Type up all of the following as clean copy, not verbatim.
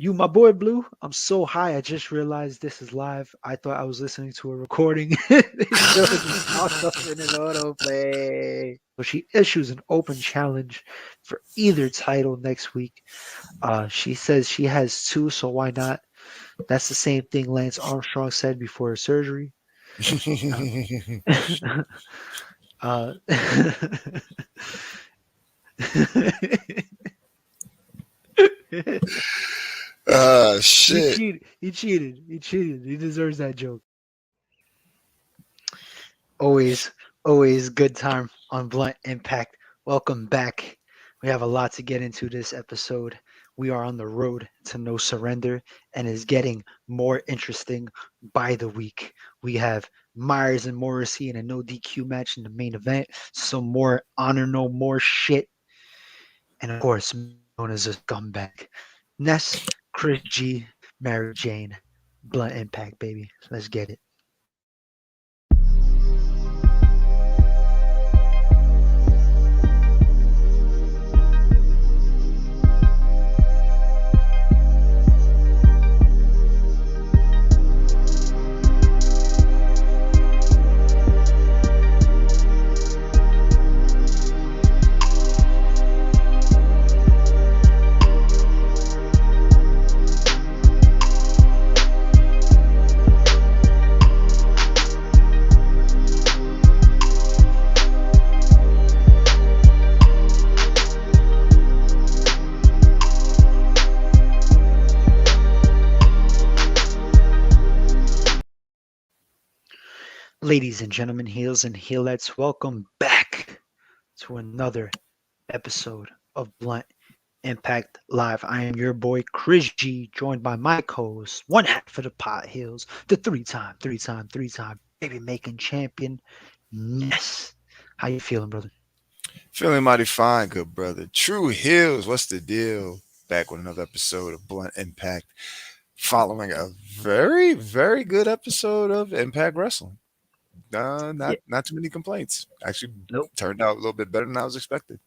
You, my boy Blue, I'm so high. I just realized this is live. I thought I was listening to a recording. This show just popped up in an autoplay. So she issues an open challenge for either title next week. She says she has two, so why not? That's the same thing Lance Armstrong said before his surgery. Uh, uh, he Shit. cheated. He cheated. He cheated. He deserves that joke. Always, always good time on Blunt Impact. Welcome back. We have a lot to get into this episode. We are on the road to no surrender and is getting more interesting by the week. We have Myers and Morrissey in a no DQ match in the main event. Some more honor no more shit. And of course, known as a scumbag. Ness, Chris G, Mary Jane. Blunt Impact, baby. Let's get it. Ladies and gentlemen, heels and heelettes, welcome back to another episode of Blunt Impact Live. I am your boy Chris G, joined by my co-host, one half of the pot heels, the three-time baby making champion, Ness. How you feeling, brother? Feeling mighty fine, good brother. True Hills, what's the deal? Back with another episode of Blunt Impact, following a very, very good episode of Impact Wrestling. Yeah, Not too many complaints. Actually, nope. turned out a little bit better than I was expected.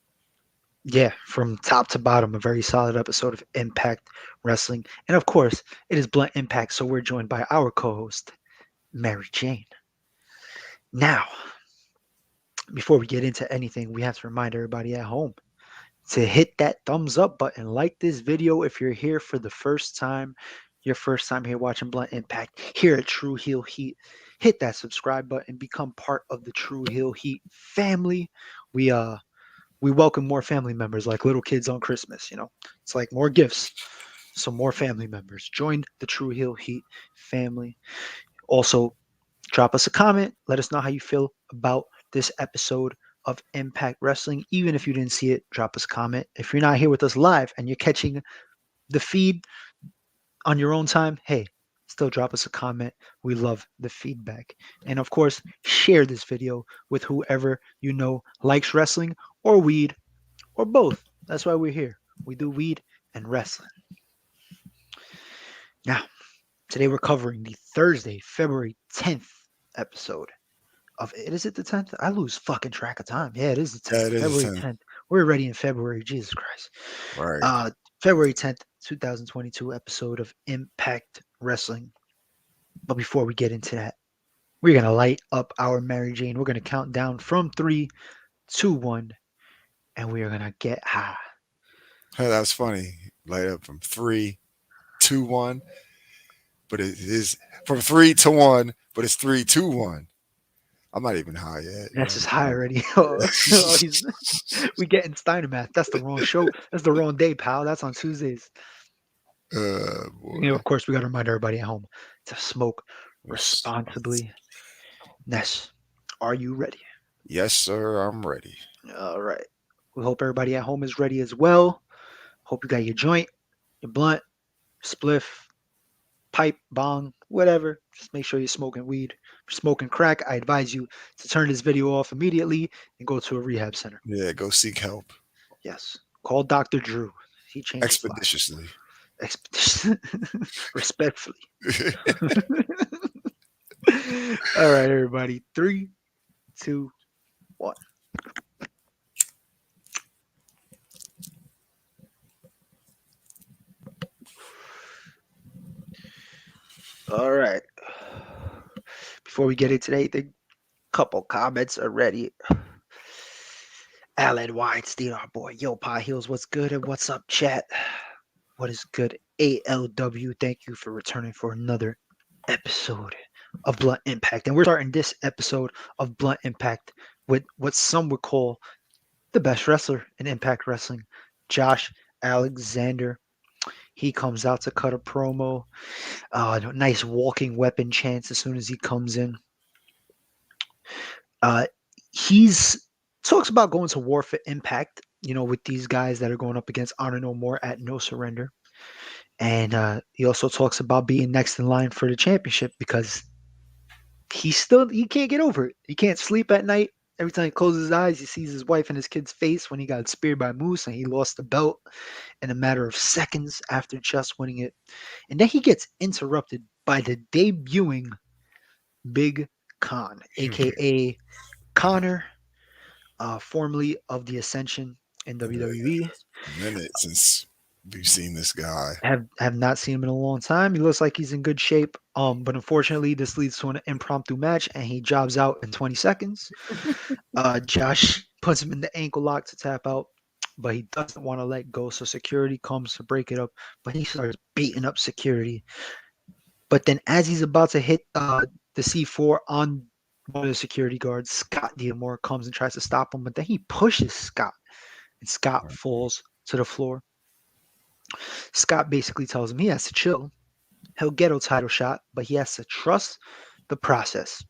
Yeah, from top to bottom, a very solid episode of Impact Wrestling. And of course, it is Blunt Impact, so we're joined by our co-host, Mary Jane. Now, before we get into anything, we have to remind everybody at home to hit that thumbs up button. Like this video if you're here for the first time, your first time here watching Blunt Impact here at True Heel Heat. Hit that subscribe button, become part of the True Heel Heat family. We welcome more family members like little kids on Christmas, you know. It's like more gifts. So more family members. Join the True Heel Heat family. Also, drop us a comment. Let us know how you feel about this episode of Impact Wrestling. Even if you didn't see it, drop us a comment. If you're not here with us live and you're catching the feed on your own time, hey, still drop us a comment. We love the feedback. And of course, share this video with whoever you know likes wrestling or weed or both. That's why we're here. We do weed and wrestling. Now, today we're covering the Thursday, February 10th episode of it. Is it the 10th? I lose fucking track of time. Yeah, it is the Yeah, 10th. it is February 10. 10th. We're already in February. Jesus Christ. Right. February 10th, 2022 episode of Impact Wrestling. But before we get into that, we're going to light up our Mary Jane. We're going to count down from 3, 2, 1, and we are going to get high. Hey, that's funny. Light up from 3, 2, 1, but it is from 3 to 1, but it's 3, 2, 1. I'm not even high yet. You know That's what just I'm high saying? already. We getting Steiner math. That's the wrong show. That's the wrong day, pal. That's on Tuesdays. You know, Boy. of course, we got to remind everybody at home to smoke Yes, responsibly. Ness, are you ready? yes, sir. I'm ready. All right. We hope everybody at home is ready as well. Hope you got your joint, your blunt, spliff, pipe, bong, whatever. Just make sure you're smoking weed. If you're smoking crack, I advise you to turn this video off immediately and go to a rehab center. Yeah, go seek help Yes. Call Dr. Drew. He changes lives. expeditiously. Expedition. Respectfully. All right, everybody. 3, 2, 1. All right. Before we get into anything, couple comments already. Alan Weinstein, our boy. Yo, Pie Heels, what's good and what's up, chat? What is good? ALW, thank you for returning for another episode of Blunt Impact. And we're starting this episode of Blunt Impact with what some would call the best wrestler in Impact Wrestling, Josh Alexander. He comes out to cut a promo. Nice walking weapon chance as soon as he comes in. Uh, he's talks about going to war for Impact. With these guys that are going up against Honor No More at No Surrender. And he also talks about being next in line for the championship because he can't get over it. He can't sleep at night. Every time he closes his eyes, he sees his wife and his kid's face when he got speared by Moose and he lost the belt in a matter of seconds after just winning it. And then he gets interrupted by the debuting Big Con, aka Connor, formerly of the Ascension in WWE. Minute since we've seen this guy. Have not seen him in a long time. He looks like he's in good shape. But unfortunately, this leads to an impromptu match, and he jobs out in 20 seconds. Josh puts him in the ankle lock to tap out, but he doesn't want to let go. So security comes to break it up, but he starts beating up security. But then, as he's about to hit the C4 on one of the security guards, Scott D'Amore comes and tries to stop him, but then he pushes Scott, and Scott falls to the floor. Scott basically tells him he has to chill. He'll get a title shot, but he has to trust the process.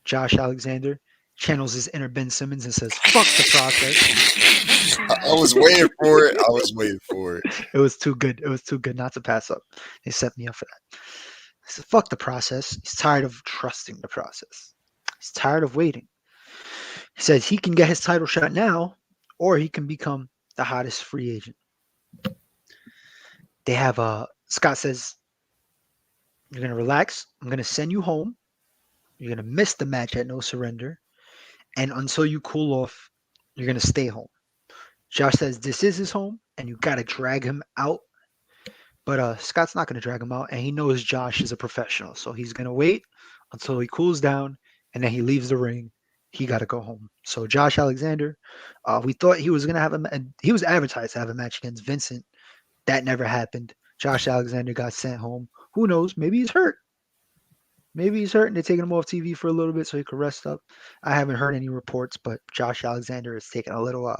Josh Alexander channels his inner Ben Simmons and says, fuck the process. I was waiting for it. I was waiting for it. It was too good. It was too good not to pass up. They set me up for that. He said, fuck the process. He's tired of trusting the process. He's tired of waiting. He says he can get his title shot now, or he can become the hottest free agent. They have Scott says, you're gonna relax. I'm gonna send you home. You're gonna miss the match at No Surrender. And until you cool off, you're gonna stay home. Josh says this is his home, and you gotta drag him out. But Scott's not gonna drag him out, and he knows Josh is a professional, so he's gonna wait until he cools down, and then he leaves the ring. He gotta go home. So Josh Alexander, we thought he was gonna have he was advertised to have a match against Vincent. That never happened. Josh Alexander got sent home. Who knows? Maybe he's hurt. Maybe he's hurt and they're taking him off TV for a little bit so he could rest up. I haven't heard any reports, but Josh Alexander is taking a little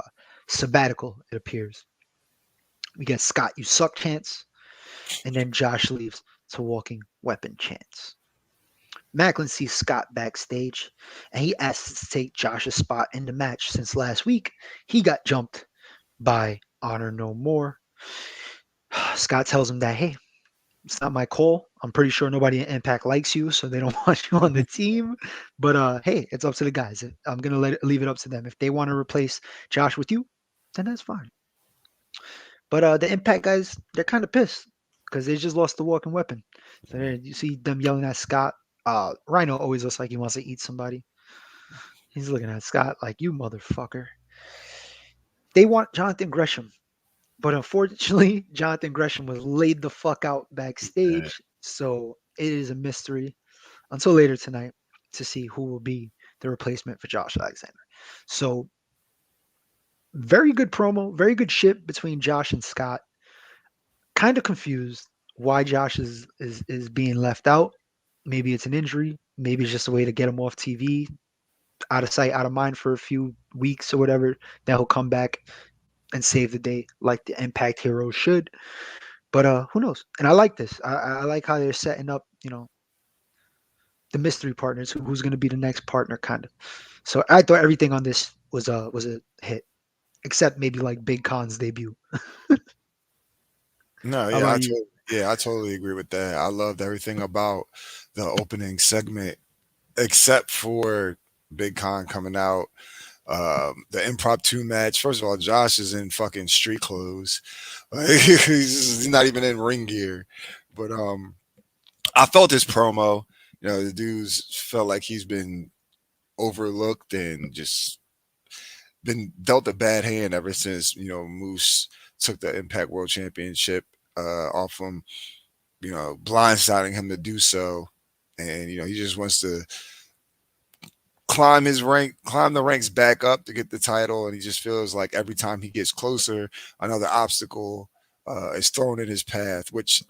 sabbatical, it appears. We get Scott, you suck chance, and then Josh leaves to walking weapon chance. Macklin sees Scott backstage, and he asks to take Josh's spot in the match since last week he got jumped by Honor No More. Scott tells him that, hey, it's not my call. I'm pretty sure nobody in Impact likes you, so they don't want you on the team. But hey, it's up to the guys. I'm gonna leave it up to them. If they want to replace Josh with you, then that's fine. But the Impact guys, they're kind of pissed because they just lost the walking weapon. So you see them yelling at Scott. Rhino always looks like he wants to eat somebody. He's looking at Scott like, you motherfucker. They want Jonathan Gresham. But unfortunately, Jonathan Gresham was laid the fuck out backstage. So it is a mystery until later tonight to see who will be the replacement for Josh Alexander. So very good promo, very good shit between Josh and Scott. Kind of confused why Josh is being left out. Maybe it's an injury. Maybe it's just a way to get him off TV, out of sight, out of mind for a few weeks or whatever. Then he'll come back and save the day like the Impact heroes should. But who knows? And I like this. I like how they're setting up, the mystery partners, who's going to be the next partner, kind of. So I thought everything on this was a hit, except maybe like Big Khan's debut. No, How about you? I totally agree with that. I loved everything about the opening segment, except for Big Con coming out. The impromptu match. First of all, Josh is in fucking street clothes. Like, he's not even in ring gear. But I felt his promo. The dude's felt like he's been overlooked and just been dealt a bad hand ever since Moose took the Impact World Championship off him. blindsiding him to do so. And he just wants to climb the ranks back up to get the title. And he just feels like every time he gets closer, another obstacle is thrown in his path, which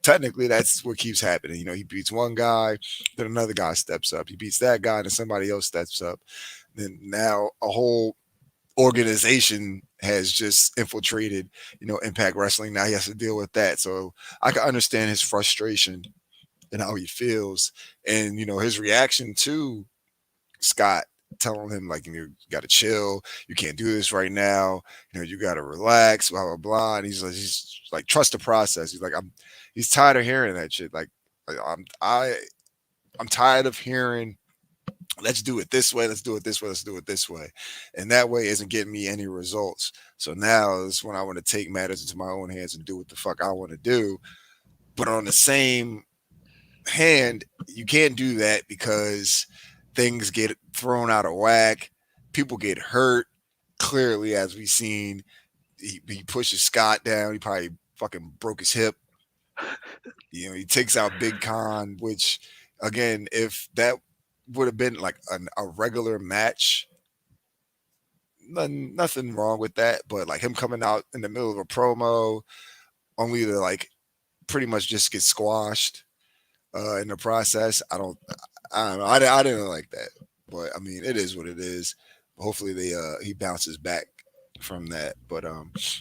technically that's what keeps happening. He beats one guy, then another guy steps up. He beats that guy, and then somebody else steps up. Then now a whole organization has just infiltrated, Impact Wrestling. Now he has to deal with that. So I can understand his frustration and how he feels, and his reaction to Scott telling him like, you got to chill, you can't do this right now, you got to relax, blah blah blah. And he's like, trust the process. He's tired of hearing that shit. Like, I'm tired of hearing, let's do it this way, let's do it this way, let's do it this way, and that way isn't getting me any results. So now is when I want to take matters into my own hands and do what the fuck I want to do. But on the same hand, you can't do that because things get thrown out of whack, people get hurt. Clearly, as we've seen, he pushes Scott down. He probably fucking broke his hip. He takes out Big Con, which again, if that would have been like a regular match, nothing wrong with that. But like him coming out in the middle of a promo, only to like pretty much just get squashed in the process. I don't know. I didn't like that, but I mean, it is what it is. Hopefully, he bounces back from that. But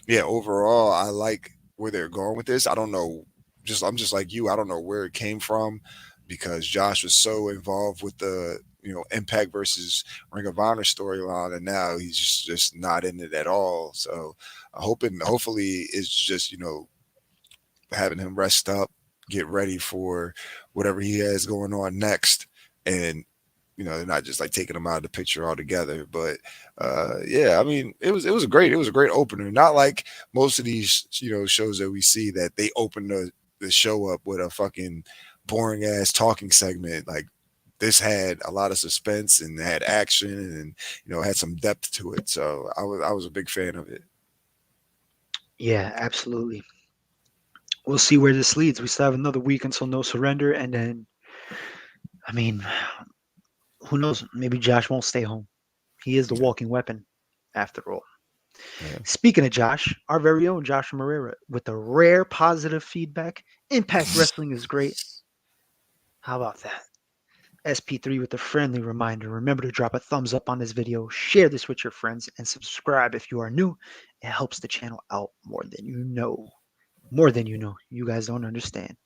yeah, overall, I like where they're going with this. I don't know. I'm just like you. I don't know where it came from because Josh was so involved with the Impact versus Ring of Honor storyline, and now he's just not in it at all. So, hopefully, it's just having him rest up, get ready for whatever he has going on next, and they're not just like taking him out of the picture altogether. But yeah, I mean, it was a great opener. Not like most of these shows that we see that they open the show up with a fucking boring ass talking segment. Like this had a lot of suspense and had action and had some depth to it. So I was a big fan of it. Yeah, absolutely. We'll see where this leads. We still have another week until No Surrender, and then, I mean, who knows? Maybe Josh won't stay home. He is the Yeah, walking weapon, after all. yeah. Speaking of Josh, our very own Josh Moreira, with the rare positive feedback, Impact Wrestling is great. How about that? SP3 with a friendly reminder. Remember to drop a thumbs up on this video, share this with your friends, and subscribe if you are new. It helps the channel out more than you know. More than you know. You guys don't understand.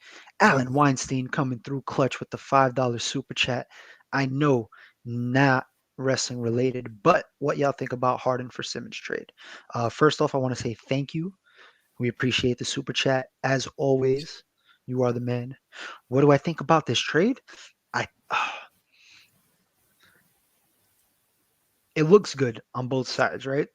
Alan Weinstein coming through clutch with the $5 super chat. I know, not wrestling related, but what y'all think about Harden for Simmons trade? First off, I want to say thank you. We appreciate the super chat. As always, you are the man. What do I think about this trade? I It looks good on both sides, right?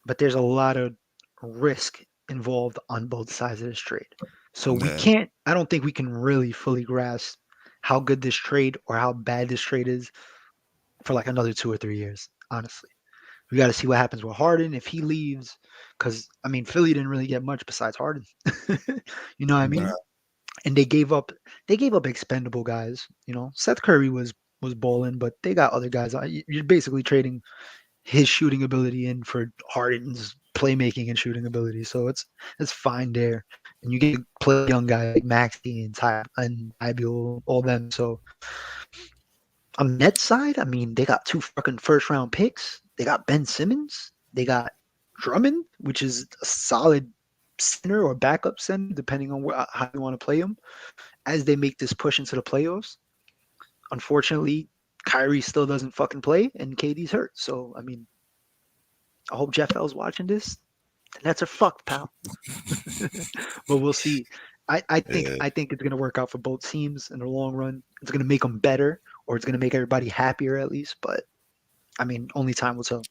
But there's a lot of risk involved on both sides of this trade. So Yeah. I don't think we can really fully grasp how good this trade or how bad this trade is for like another 2 or 3 years, honestly. We got to see what happens with Harden if he leaves, because I mean Philly didn't really get much besides Harden. You know what I Nah. mean? And they gave up expendable guys. Seth Curry was balling, but they got other guys. You're basically trading his shooting ability in for Harden's playmaking and shooting ability. So it's fine there. And you get to play young guys like Maxi and Ty and Ibuel, all them. So on the Nets side, I mean, they got two fucking first round picks. They got Ben Simmons. They got Drummond, which is a solid center or backup center, depending on how you want to play him, as they make this push into the playoffs. Unfortunately, Kyrie still doesn't fucking play, and KD's hurt. So, I mean, I hope Jeff L's watching this. That's a fucked, pal. But we'll see. I think Yeah. I think it's gonna work out for both teams in the long run. It's gonna make them better, or it's gonna make everybody happier at least. But I mean, only time will tell.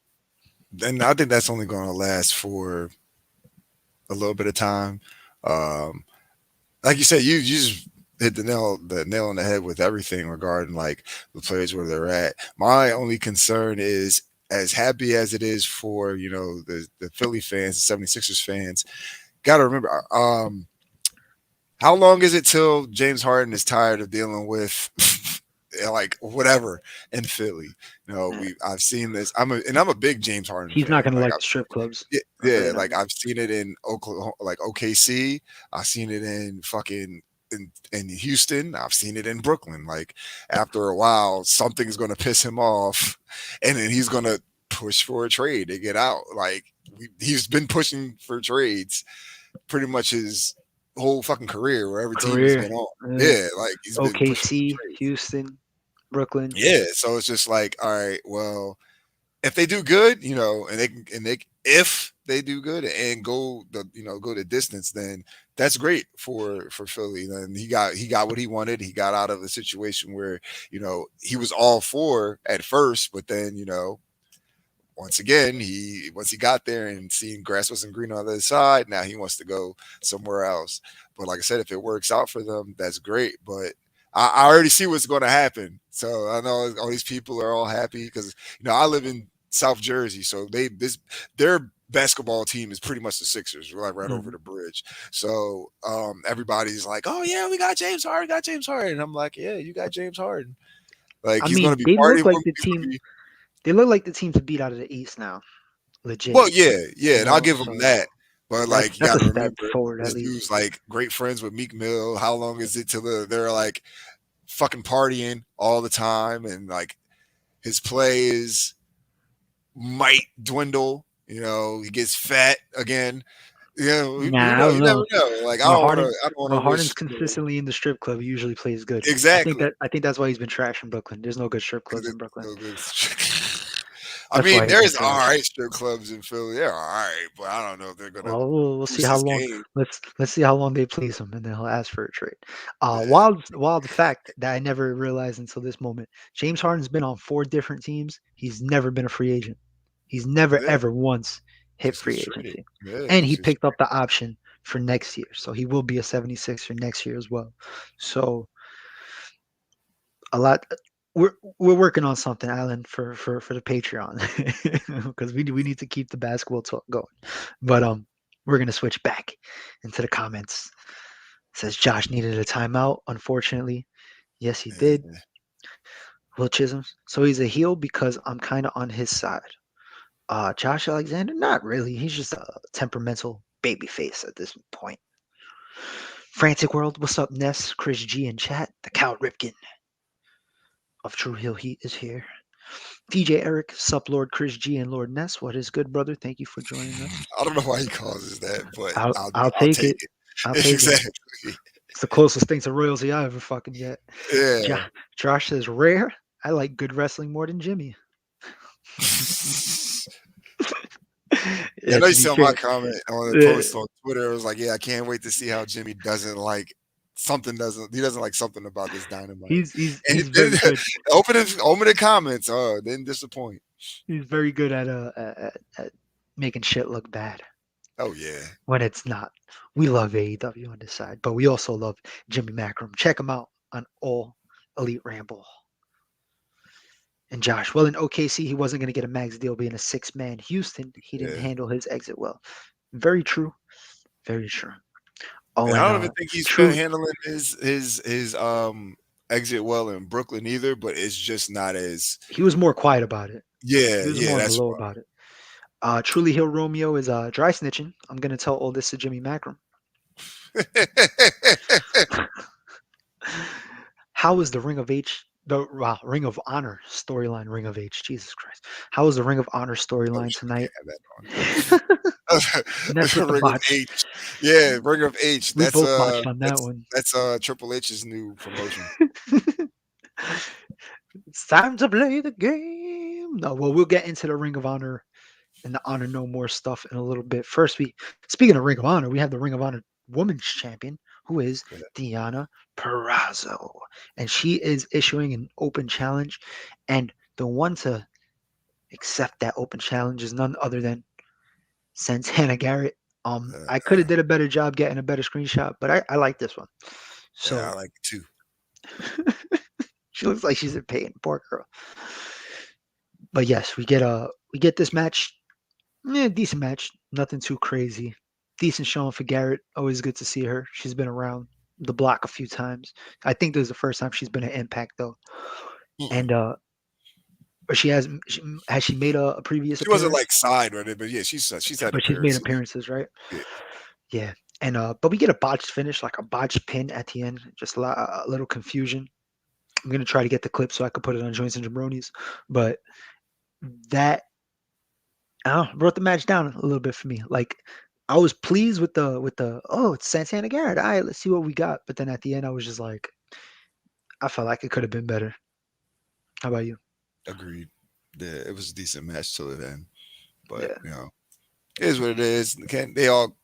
And I think that's only going to last for a little bit of time. Um, like you said, you just hit the nail on the head with everything regarding like the players where they're at. My only concern is, as happy as it is for the Philly fans, the 76ers fans, got to remember, How long is it till James Harden is tired of dealing with like whatever in Philly? Uh, I've seen this. I'm a big James Harden He's not fan. gonna Like like I've the strip clubs. yeah, I'll tell yeah, you that like much. I've seen it in Oklahoma, like OKC. I've seen it in fucking in Houston. I've seen it in Brooklyn. Like after a while, something's gonna piss him off, and then he's gonna push for a trade to get out. Like he's been pushing for trades pretty much his whole fucking career, wherever team he's Career, been on. uh, Yeah, like he's been pushing for OKC, trades. Houston, Brooklyn. Yeah, so it's just like, all right, well, if they do good, and they if they do good and go the distance, then that's great for Philly. And he got what he wanted. He got out of a situation where he was all for at first, but then once again, once he got there and seen grass wasn't green on the other side, now he wants to go somewhere else. But like I said, if it works out for them, that's great. But I already see what's going to happen. So I know all these people are all happy because I live in South Jersey, so their basketball team is pretty much the Sixers. We're like right over Mhm. the bridge. So everybody's like, "Oh yeah, we got James Harden, got James Harden." And I'm like, "Yeah, you got James Harden. Like I he's going to mean, be they look partying like with the He's going to team. be They look like the team to beat out of the East now, Well, legit. yeah, yeah, You and I'll know, give him so that. But like, you that's got a to step remember, forward at this least. dude's like great friends with Meek Mill. How long is it till they're like fucking partying all the time, and like his plays might dwindle. He gets fat again. Who Nah, I knows? don't You never know. know. Like When Harden I don't want to when Harden's wish. consistently in the strip club, he usually plays good. Exactly. I think that's why he's been trashing Brooklyn. There's no good strip clubs Because in Brooklyn. I That's why mean, he's been there's trash. all right strip clubs in Philly. They're all right, but I don't know if they're gonna Well, we'll see boost how his long. game. Let's see how long they please him, and then he'll ask for a trade. Yeah, Wild the fact that I never realized until this moment, James Harden's been on 4 different teams. He's never been a free agent. He's never yeah. ever once hit Just free gets traded. agency, Yeah, and he he just picked up the option for next year, so he will be a 76er next year as well. So a lot. We're working on something, Alan, for the Patreon, because we need to keep the basketball talk going. But we're gonna switch back into the comments. Says Josh needed a timeout. Unfortunately, yes, he did. yeah. Will Chisholm. So he's a heel because I'm kind of on his side. Josh Alexander, not really. He's just a temperamental baby face at this point. Frantic World, what's up, Ness? Chris G in chat. The Cal Ripken of True Heel Heat is here. DJ Eric, sup Lord Chris G and Lord Ness. What is good, brother? Thank you for joining us. I don't know why he causes that, but I'll I'll I'll take take it. it. I'll take it. Exactly. It's the closest thing to royalty I ever fucking get. Jo- Yeah. Josh says rare. I like good wrestling more than Jimmy. Yeah, I Yeah, know you to be saw my fair, comment on the uh, post on Twitter. It was like, yeah, I can't wait to see how Jimmy doesn't like he doesn't like something about this dynamite. And he's very good. open the comments. Oh, didn't disappoint. He's very good at making shit look bad Oh yeah. when it's not. We love AEW on this side, but we also love Jimmy Macrum. Check him out on All Elite Ramble. And Josh, well, in OKC, he wasn't going to get a max deal being a 6 man. Houston, he didn't Yeah. handle his exit well. Very true. Very true. Oh, And I and don't even think he's been true. handling his exit well in Brooklyn either, but it's just not as He was more quiet about it. yeah, He was yeah, more on the that's low about it. Truly Hill Romeo is dry snitching. I'm going to tell all this to Jimmy Macrum. How is the Ring of H, the Ring of Honor storyline? Ring of H, Jesus Christ! How is the Ring of Honor Oh storyline shit, we can't tonight? have that on. Ness with the Ring of botch. H. Yeah, Ring of H. We That's both botched on that one. Triple H's new promotion. It's time to play the game. No, well, we'll get into the Ring of Honor and the Honor No More stuff in a little bit. First, speaking of Ring of Honor, we have the Ring of Honor Women's Champion, who is Yeah, Deonna Purrazzo, and she is issuing an open challenge, and the one to accept that open challenge is none other than Santana Garrett. I could have did a better job getting a better screenshot, but I like this one. yeah, So I like it too. she looks like she's in pain, poor girl. But yes, we get this match. Yeah, decent match. Nothing too crazy. Decent showing for Garrett. Always good to see her. She's been around. the block a few times. I think this is the first time she's been at Impact though, Mm-mm. and or has she made a previous She wasn't appearance? like side or anything, but yeah, she's had But she's made appearances. appearances, right? Yeah. Yeah. And but we get a botched finish, like a botched pin at the end, just a little confusion. I'm gonna try to get the clip so I could put it on Joints and Jabronis, but that brought the match down a little bit for me. Like I was pleased with the oh it's Santana Garrett. All right, let's see what we got. But then at the end, I was just like, I felt like it could have been better. How about you? Agreed. Yeah, it was a decent match till the end, but Yeah. it is what it is. Can't they all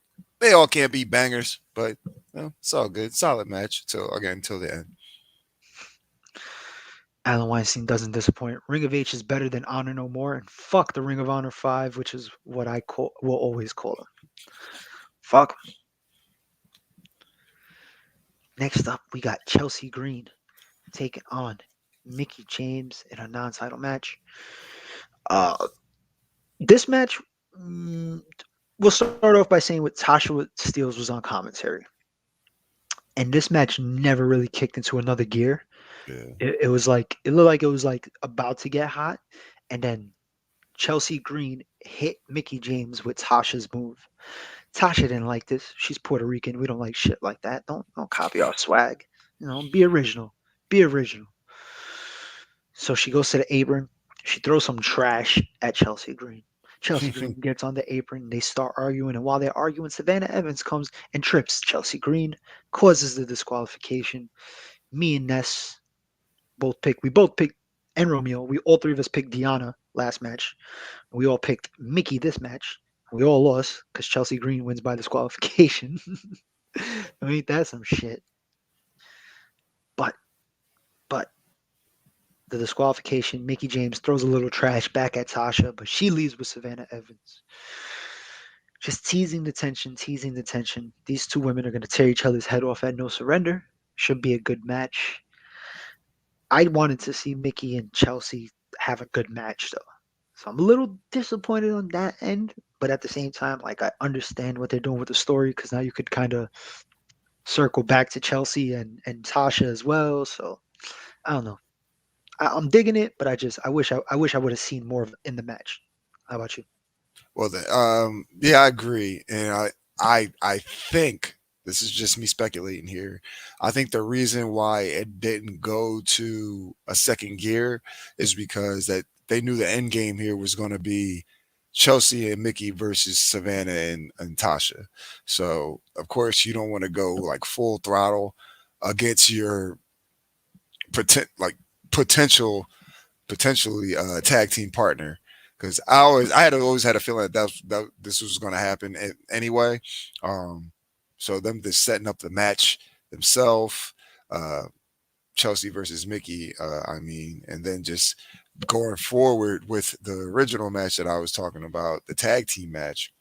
can't be bangers, but it's all good. Solid match till the end. Alan Weinstein doesn't disappoint. Ring of H is better than Honor No More, and fuck the Ring of Honor 5, which is what I will always call them. Fuck. Next up, we got Chelsea Green taking on Mickie James in a non-title match. Uh, this match, mm, we'll start off by saying what Tasha Steeles was on commentary, and this match never really kicked into another gear. Yeah. It was like it looked like it was like about to get hot, and then Chelsea Green hit Mickie James with Tasha's move. Tasha didn't like this. She's Puerto Rican. We don't like shit like that. Don't copy our swag. Be original. Be original. So she goes to the apron. She throws some trash at Chelsea Green. Chelsea Green gets on the apron. They start arguing, and while they're arguing, Savannah Evans comes and trips Chelsea Green, causes the disqualification. Me and Ness we both picked, and Romeo. We all three of us picked Deonna last match. We all picked Mickie this match. We all lost because Chelsea Green wins by disqualification. Ain't that some shit? But but the disqualification, Mickie James throws a little trash back at Tasha, but she leaves with Savannah Evans. Just teasing the tension, teasing the tension. These two women are going to tear each other's head off at No Surrender. Should be a good match. I wanted to see Mickie and Chelsea have a good match, though. So I'm a little disappointed on that end, but at the same time, like I understand what they're doing with the story because now you could kind of circle back to Chelsea and Tasha as well. So I don't know. I'm digging it, but I wish I would have seen more of in the match. How about you? Well, yeah, I agree, and I think this is just me speculating here. I think the reason why it didn't go to a second gear is because that they knew the end game here was going to be Chelsea and Mickey versus Savannah and Tasha. So of course you don't want to go like full throttle against your like potential potentially tag team partner because I had always had a feeling that this was going to happen anyway. Um, so them just setting up the match themselves, uh, Chelsea versus Mickey. I mean, and then just going forward with the original match that I was talking about, the tag team match.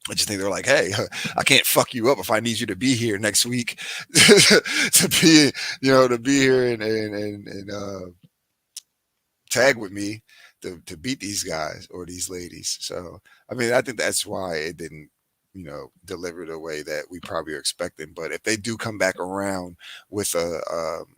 I just think they're like, hey, I can't fuck you up if I need you to be here next week to be, to be here and tag with me to beat these guys or these ladies. So I mean, I think that's why it didn't, deliver the way that we probably are expecting. But if they do come back around with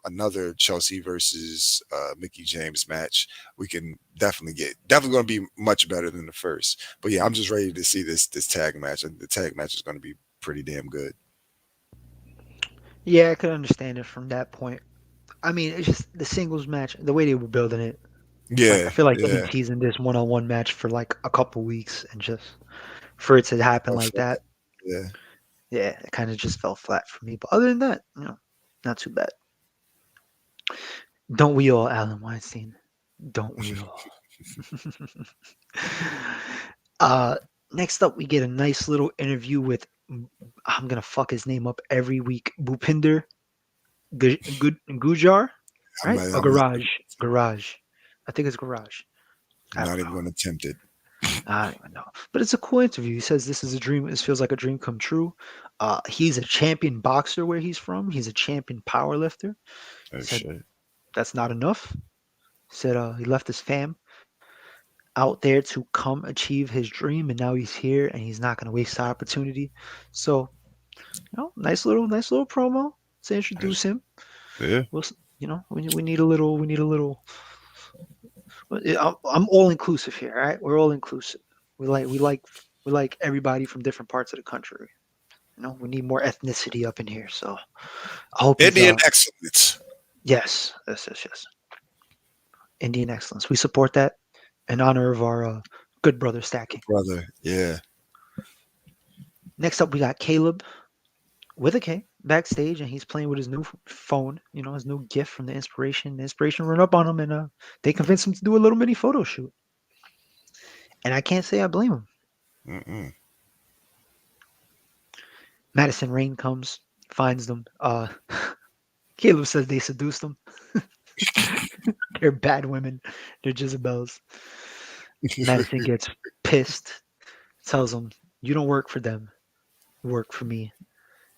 another Chelsea versus Mickie James match, we can definitely going to be much better than the first. But yeah, I'm just ready to see this tag match, and the tag match is going to be pretty damn good. Yeah, I could understand it from that point. I mean, it's just the singles match, the way they were building it. Like, I Yeah, feel like they've been yeah. teasing this one-on-one match for like a couple weeks, and just for it to happen Oh, like fuck. that, Yeah. yeah, it kind of just fell flat for me. But other than that, not too bad. Don't we all, Alan Weinstein? Don't we all? uh, Next up, we get a nice little interview with I'm gonna fuck his name up every week. Bhupinder Gujar, I'm right? not, A I'm not, garage. I think it's garage. I not don't even know. going to attempt it. I don't even know. But it's a cool interview. He says this is a dream. This feels like a dream come true. He's a champion boxer where he's from. He's a champion power lifter. Oh Said shit. that's not enough. Said he left his fam out there to come achieve his dream, and now he's here, and he's not going to waste the opportunity. So, nice little promo. Let's introduce him. Yeah. We need a little. We need a little. I'm all inclusive here. All right, we're all inclusive. We like everybody from different parts of the country. We need more ethnicity up in here. So I hope he's Indian excellence. yes, yes, yes, yes. Indian excellence. We support that in honor of our good brother stacking. Brother. Yeah. Next up, we got Caleb with a K backstage, and he's playing with his new phone. His new gift from the inspiration. The inspiration run up on him, and they convinced him to do a little mini photo shoot. And I can't say I blame him. Mm-mm. Madison Rain comes, finds them. Caleb says they seduced him. They're bad women. They're Jezebels. Madison gets pissed, tells him, "You don't work for them. You work for me."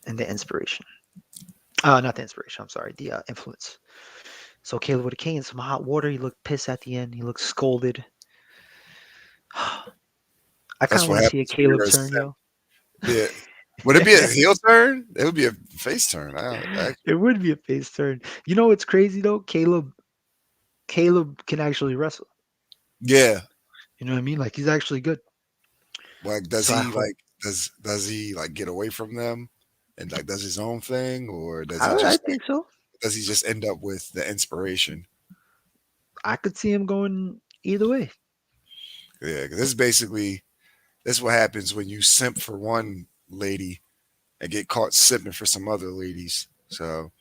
And the inspiration. Not the inspiration. I'm sorry. The influence. So Caleb with a K and some hot water. He looked pissed at the end. He looked scolded. I kind That's of what want to see a happens when Caleb you're a turn, simp. yo. Yeah. Would it be a heel turn? It would be a face turn. It would be a face turn. You know what's crazy though? Caleb can actually wrestle. yeah. You know what I mean? Like he's actually good. Like, does So I he hope. like does he like get away from them and like does his own thing, or I think so. does he just end up with the inspiration? I could see him going either way. Yeah, 'cause this is what happens when you simp for one lady and get caught simping for some other ladies. So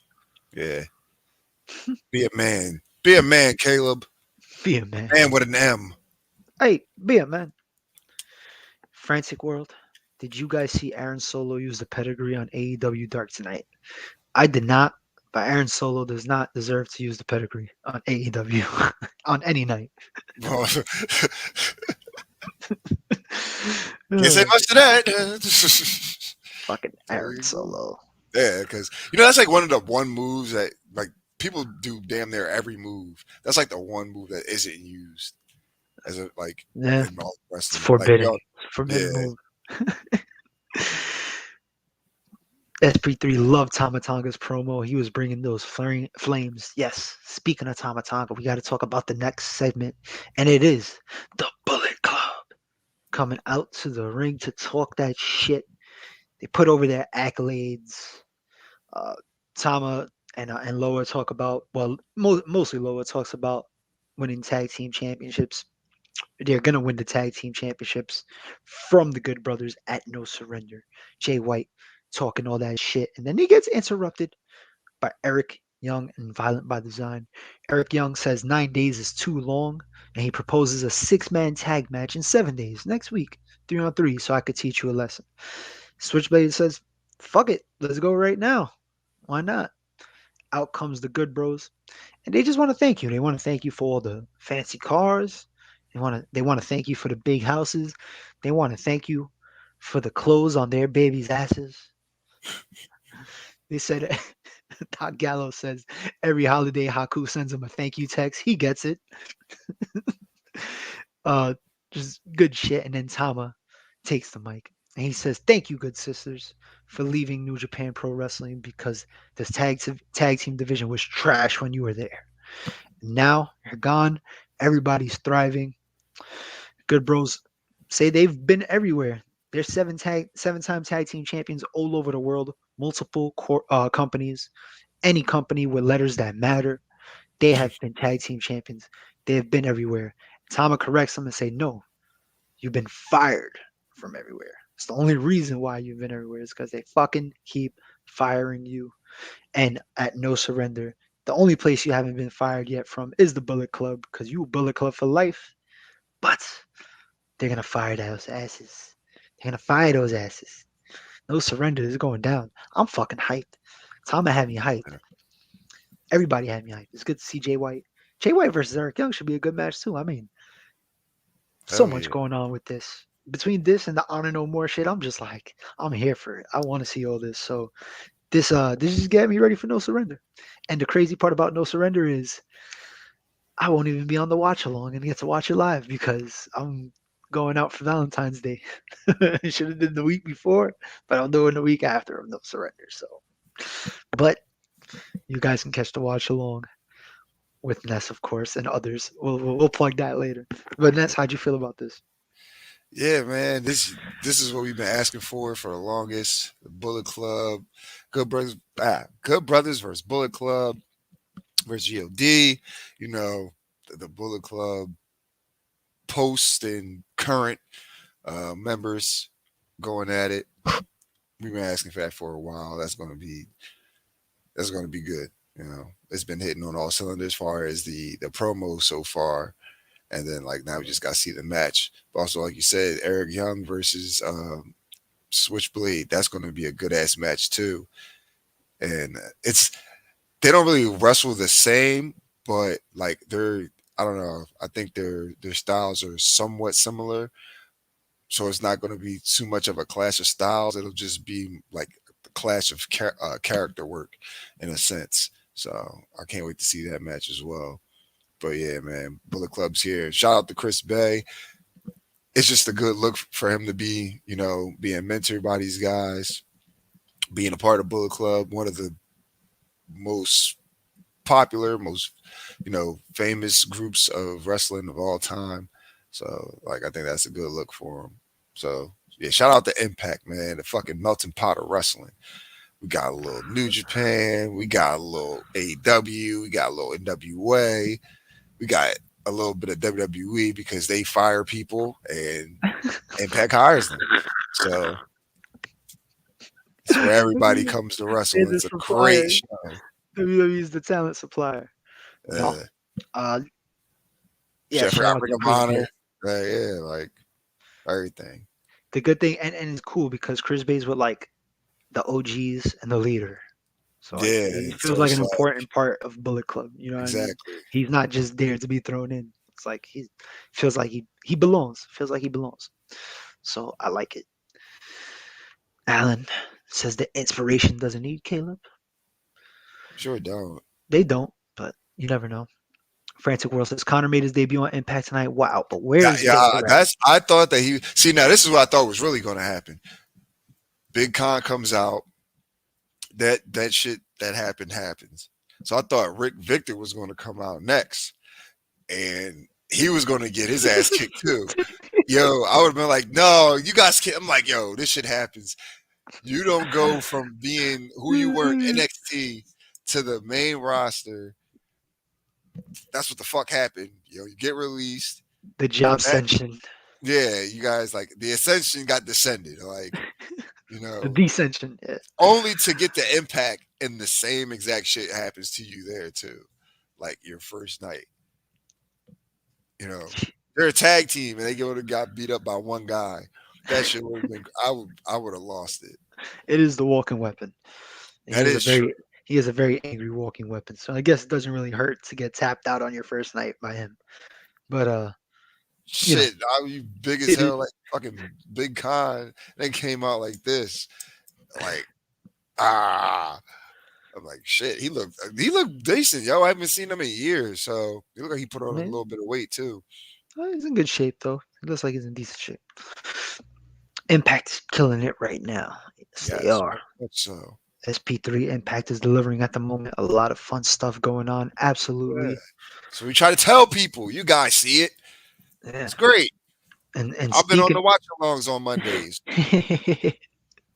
yeah, be a man. Be a man, Caleb. Be a man. Man with an M. Hey, be a man. Frantic World. Did you guys see Aaron Solo use the pedigree on AEW Dark tonight? I did not, but Aaron Solo does not deserve to use the pedigree on AEW on any night. Can't say Ugh, much to that. fucking Aaron Solo. Yeah, because that's like one of the one moves that like people do damn near every move. That's like the one move that isn't used as a like Yeah, in all it's wrestling. Like we forbidden. all, Forbidden yeah, move. SP3 loved Tamatonga's promo. He was bringing those flames. Yes, speaking of Tamatonga, we got to talk about the next segment, and it is the Bullet Club coming out to the ring to talk that shit. They put over their accolades. Uh, Tama and Loa talk about, well, mostly Loa talks about winning tag team championships. They're gonna win the tag team championships from the Good Brothers at No Surrender. Jay White talking all that shit, and then he gets interrupted by Eric Young and Violent by Design. Eric Young says 9 days is too long, and he proposes a six-man tag match in 7 days next week, 3-on-3, so I could teach you a lesson. Switchblade says, "Fuck it, let's go right now. Why not?" Out comes the Good Bros, and they just want to thank you. They want to thank you for all the fancy cars. They want to thank you for the big houses. They want to thank you for the clothes on their babies' asses. They said Doc Gallo says every holiday Haku sends him a thank you text. He gets it. Uh, just good shit. And then Tama takes the mic and he says, "Thank you, good sisters, for leaving New Japan Pro Wrestling because this tag team division was trash when you were there. Now you're gone. Everybody's thriving. Good Bros say they've been everywhere. They're seven-time tag team champions all over the world. Multiple companies, any company with letters that matter. They have been tag team champions. They have been everywhere." Tama corrects them and say, "No, you've been fired from everywhere. It's the only reason why you've been everywhere is because they fucking keep firing you." And at No Surrender, the only place you haven't been fired yet from is the Bullet Club because you Bullet Club for life. But they're gonna fire those asses. They're gonna fire those asses. No Surrender is going down. I'm fucking hyped. Tama had me hyped. Everybody had me hyped. It's good to see Jay White. Jay White versus Eric Young should be a good match too. I mean, so hell much yeah. going on with this. Between this and the Honor No More shit, I'm just like, I'm here for it. I want to see all this. So this just get me ready for No Surrender. And the crazy part about No Surrender is I won't even be on the watch along and get to watch it live because I'm going out for Valentine's Day. Should have did the week before, but I'm doing the week after of No Surrender. So, but You guys can catch the watch along with Ness, of course, and others. We'll plug that later. But Ness, how'd you feel about this? Yeah, man, this is what we've been asking for the longest. The Bullet Club, Good Brothers versus Bullet Club versus God. You know, the Bullet Club post and current members going at it. We've been asking for that for a while. That's gonna be good. You know, it's been hitting on all cylinders as far as the promo so far, and then like now we just got to see the match. But also, like you said, Eric Young versus Switchblade. That's going to be a good ass match too. And it's they don't really wrestle the same, but like they're I don't know. I think their styles are somewhat similar, so it's not going to be too much of a clash of styles. It'll just be like a clash of character work in a sense. So I can't wait to see that match as well. But yeah, man, Bullet Club's here. Shout out to Chris Bay. It's just a good look for him to be, being mentored by these guys, being a part of Bullet Club, one of the most popular, most, famous groups of wrestling of all time. So, like, I think that's a good look for him. So, yeah, shout out to Impact, man, the fucking melting pot of wrestling. We got a little New Japan, we got a little AEW, we got a little NWA, we got a little bit of WWE because they fire people and Impact hires them. So it's where everybody comes to wrestle. They're the It's a great supplier. show. WWE is the talent supplier. No. Uh, Uh, yeah, Chef shout out Ring to of Chris Bay. Honor. Yeah, like everything. The good thing, and it's cool because Chris Bay's with like the OGs and the leader. So like Yeah. he feels So like it's an like important part of Bullet Club. You know what I mean? exactly. He's not just there to be thrown in. It's like he feels like he belongs. Feels like he belongs. So I like it. Alan says the inspiration doesn't need Caleb. Sure don't. They don't, but you never know. Frantic World says Connor made his debut on Impact tonight. Wow, but where Yeah, is yeah. Victor at? That's I thought that he see now this is what I thought was really gonna happen. Big Con comes out, that shit that happened happens. So I thought Rick Victor was gonna come out next. And he was gonna get his ass kicked too. Yo, I would have been like, no, you guys can't. I'm like, yo, this shit happens. You don't go from being who you were in NXT to the main roster. That's what the fuck happened. Yo, you get released. The job That, ascension, yeah, you guys like the ascension got descended. Like, the descension. Yeah. only to get the impact and the same exact shit happens to you there too. Like your first night. You know, they're a tag team and they would have got beat up by one guy. That shit would have been. I would have lost it. It is the walking weapon. And That is true. he is a very angry walking weapon. So I guess it doesn't really hurt to get tapped out on your first night by him. But you know, Shit, you big as it is hell, like fucking Big Con. They came out like this, like ah. I'm like shit. He looked decent, yo. I haven't seen him in years, so he looked like he put on a man. little bit of weight too. He's in good shape though. He looks like he's in decent shape. Impact is killing it right now. Yes, they Yes, are. very much so. SP3 Impact is delivering at the moment. A lot of fun stuff going on. Yeah. Absolutely. So we try to tell people, you guys see it. Yeah. It's great. And I've been on the speaking watch alongs on Mondays.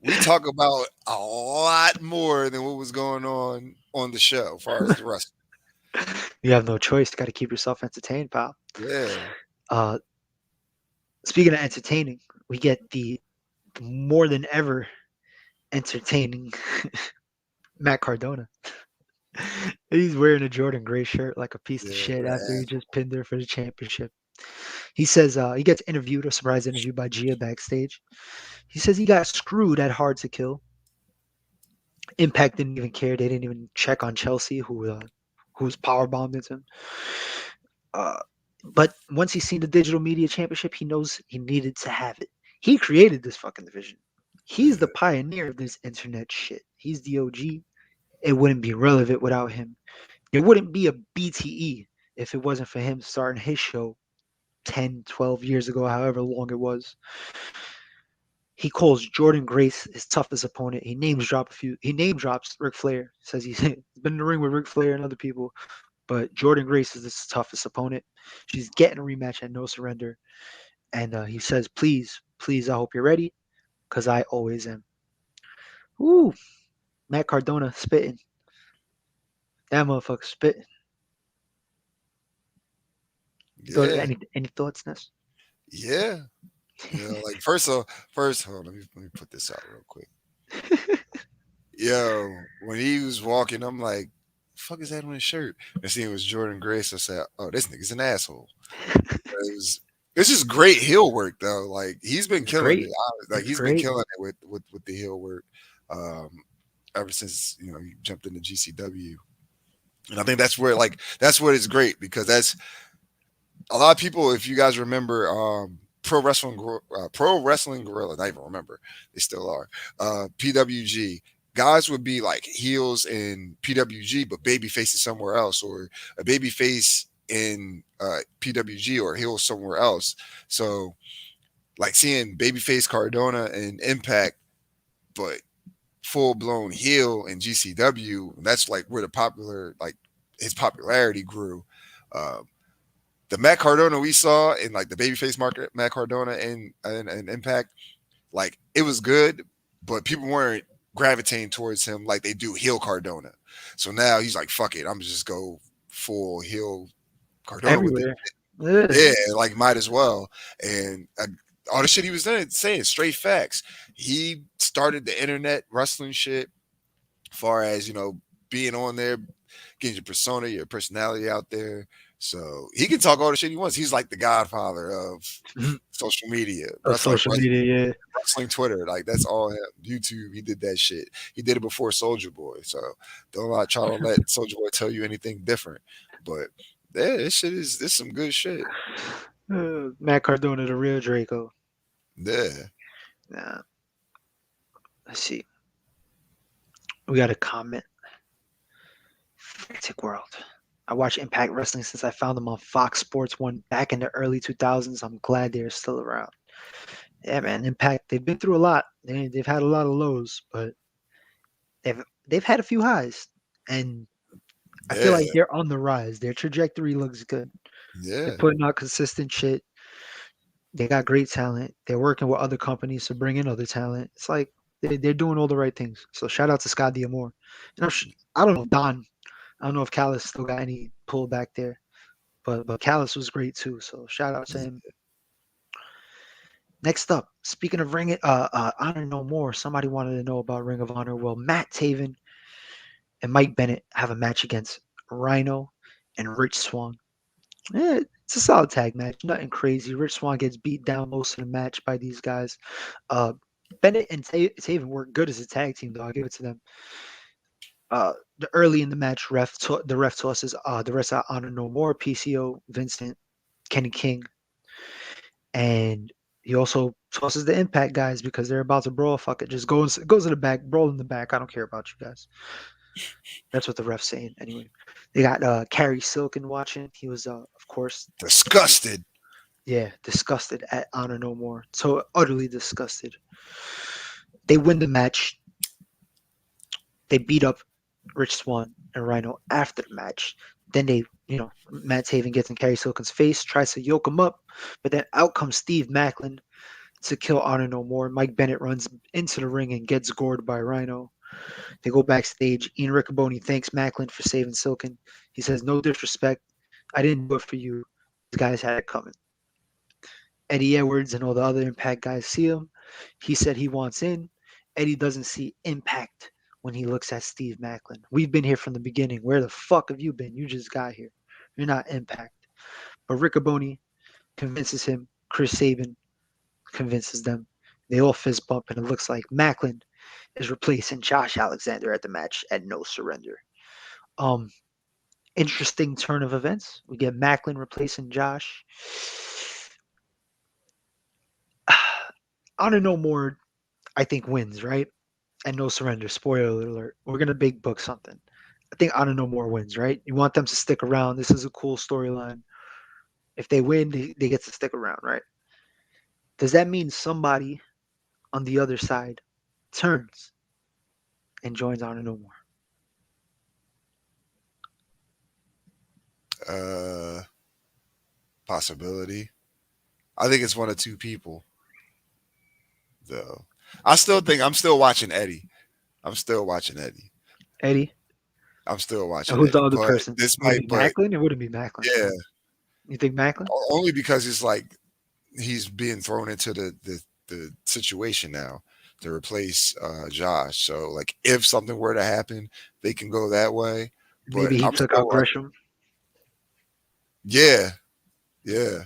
We talk about a lot more than what was going on the show as far as the rest. you have no choice. You got to keep yourself entertained, pal. Yeah. Uh, speaking of entertaining, we get the more than ever entertaining Matt Cardona. He's wearing a Jordan Gray shirt like a piece of Yeah, shit what after an he asshole. just pinned her for the championship. He says he gets interviewed, a surprise interview by Gia backstage. He says he got screwed at Hard to Kill. Impact didn't even care. They didn't even check on Chelsea, who's power bombed into him. Uh, but once he's seen the digital media championship, he knows he needed to have it. He created this fucking division. He's the Yeah. pioneer of this internet shit. He's the OG. It wouldn't be relevant without him. It wouldn't be a BTE if it wasn't for him starting his show 10, 12 years ago, however long it was. He calls Jordan Grace his toughest opponent. He name drops Ric Flair. Says he's been been in the ring with Ric Flair and other people, but Jordan Grace is his toughest opponent. She's getting a rematch at No Surrender, and he says, "Please, please, I hope you're ready, cause I always am." Ooh, Matt Cardona spitting. That motherfucker spitting. Yeah, Any thoughts, Ness? yeah. Like first, hold on, let me put this out real quick. Yo, when he was walking, I'm like, "Fuck is that on his shirt?" And seeing it was Jordan Grace, I said, "Oh, this nigga's an asshole." It was, it's just great heel work though. Like he's been It's killing it. great. Like It's he's been great. killing it with the heel work. Um, ever since he jumped into GCW, and I think that's what is great because that's a lot of people. If you guys remember, Pro Wrestling Gorilla, I even remember they still are. PWG guys would be like heels in PWG, but baby faces somewhere else, or a baby face in PWG or heel somewhere else. So like seeing babyface Cardona and Impact, but full blown heel in GCW. That's like where the his popularity grew. Um, the Matt Cardona we saw in like the babyface market, Matt Cardona and Impact, like it was good, but people weren't gravitating towards him like they do heel Cardona. So now he's like, fuck it, I'm just go full heel Cardona with it. Everywhere. Ugh. Yeah, like might as well. And all the shit he was saying, straight facts. He started the internet wrestling shit, far as being on there, getting your persona, your personality out there. So he can talk all the shit he wants. He's like the godfather of social media, Of social media, yeah. wrestling Twitter. Like that's all him. YouTube, he did that shit. He did it before Soldier Boy. So don't try to let Soldier Boy tell you anything different. But yeah, this some good shit. Matt Cardona, the real Draco. Yeah. Nah, let's see. We got a comment. Frantic World. I watch Impact Wrestling since I found them on Fox Sports 1 back in the early 2000s. I'm glad they're still around. Yeah, man, Impact, they've been through a lot. They've had a lot of lows, but they've had a few highs. And I feel like Yeah. they're on the rise. Their trajectory looks good. They're Yeah. putting out consistent shit. They got great talent. They're working with other companies to bring in other talent. It's like they're doing all the right things. So shout out to Scott D'Amore. And I don't know if Don, I don't know if Callis still got any pull back there, but Callis was great too. So shout out to him. Next up, speaking of Honor No More, somebody wanted to know about Ring of Honor. Well, Matt Taven and Mike Bennett have a match against Rhino and Rich Swan. It's a solid tag match, nothing crazy. Rich Swan gets beat down most of the match by these guys. Uh, Bennett and Taven work good as a tag team, though. I'll give it to them. The early in the match, the ref tosses the rest of Honor No More, PCO, Vincent, Kenny King, and he also tosses the Impact guys because they're about to brawl. Fuck it, just goes to the back, brawl in the back. I don't care about you guys. That's what the ref's saying. Anyway, they got Carrie Silken watching. He was, of course, Disgusted. yeah, disgusted at Honor No More. So utterly disgusted. They win the match. They beat up Rich Swan and Rhino after the match. Then Matt Taven gets in Carrie Silken's face, tries to yoke him up, but then out comes Steve Macklin to kill Honor No More. Mike Bennett runs into the ring and gets gored by Rhino. They go backstage. Ian Riccoboni thanks Macklin for saving Silken. He says, "No disrespect. I didn't do it for you. These guys had it coming." Eddie Edwards and all the other Impact guys see him. He said he wants in. Eddie doesn't see Impact when he looks at Steve Macklin. We've been here from the beginning. Where the fuck have you been? You just got here. You're not Impact. But Riccoboni convinces him. Chris Sabin convinces them. They all fist bump, and it looks like Macklin is replacing Josh Alexander at the match at No Surrender. Um, Interesting turn of events. We get Macklin replacing Josh. Honor No More, I think, wins, right? And No Surrender. Spoiler alert. We're gonna big book something. I think Honor No More wins, right? You want them to stick around. This is a cool storyline. If they win, they get to stick around, right? Does that mean somebody on the other side turns and joins Honor No More? Uh, Possibility. I think it's one of two people though. I still think I'm still watching Eddie. I'm still watching Eddie. Eddie. I'm still And watching who's the Eddie. other But person? this Would might. it be But Macklin? It wouldn't be Macklin. yeah, You think Macklin? only because it's like he's being thrown into the situation now to replace Josh. So like if something were to happen, they can go that way. But Maybe he I'm took out still like, Gresham. yeah, yeah,